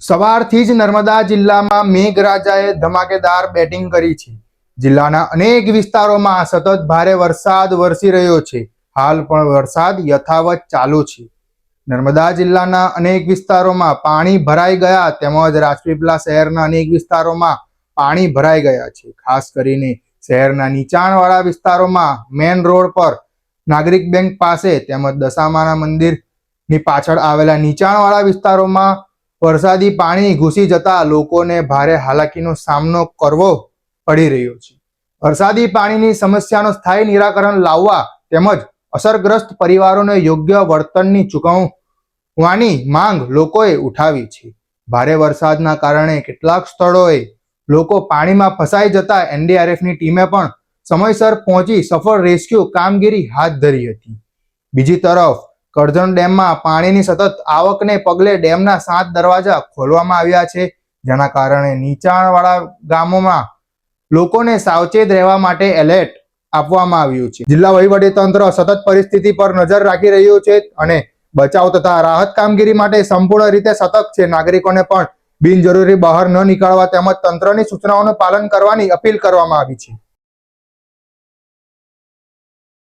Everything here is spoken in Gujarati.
સવારથી જ નર્મદા જિલ્લામાં મેઘરાજાએ ધમાકેદાર બેટિંગ કરી છે। જિલ્લાના અનેક વિસ્તારોમાં સતત ભારે વરસાદ વરસી રહ્યો છે। હાલ પણ વરસાદ યથાવત ચાલુ છે। નર્મદા જિલ્લાના અનેક વિસ્તારોમાં પાણી ભરાઈ ગયા તેમજ રાજપીપળા શહેરના અનેક વિસ્તારોમાં પાણી ભરાઈ ગયા છે। ખાસ કરીને શહેરના નીચાણવાળા વિસ્તારોમાં મેન રોડ પર નાગરિક બેંક પાસે તેમજ દશામાના મંદિરની પાછળ આવેલા નીચાણવાળા વિસ્તારોમાં વરસાદી પાણી ઘૂસી જતા લોકોને ભારે હાલાકીનો સામનો કરવો પડી રહ્યો છે। વરસાદી પાણીની સમસ્યાનો સ્થાયી નિરાકરણ લાવવા તેમજ અસરગ્રસ્ત પરિવારોને યોગ્ય વળતરની ચૂકવવાની માંગ લોકોએ ઉઠાવી છે। ભારે વરસાદના કારણે કેટલાક સ્થળોએ લોકો પાણીમાં ફસાઈ જતા એનડીઆરએફની ટીમે પણ સમયસર પહોંચી સફળ રેસ્ક્યુ કામગીરી હાથ ધરી હતી। બીજી તરફ કરજણ ડેમમાં પાણીની સતત આવકને પગલે ડેમના 7 દરવાજા ખોલવામાં આવ્યા છે, જેના કારણે નીચાણવાળા ગામોમાં લોકોને સાવચેત રહેવા માટે એલર્ટ આપવામાં આવ્યું છે। જિલ્લા વહીવટીતંત્ર સતત પરિસ્થિતિ પર નજર રાખી રહ્યું છે અને બચાવ તથા રાહત કામગીરી માટે સંપૂર્ણ રીતે સતર્ક છે। નાગરિકોને પણ બિનજરૂરી બહાર ન નીકળવા તેમજ તંત્રની સૂચનાઓનું પાલન કરવાની અપીલ કરવામાં આવી છે।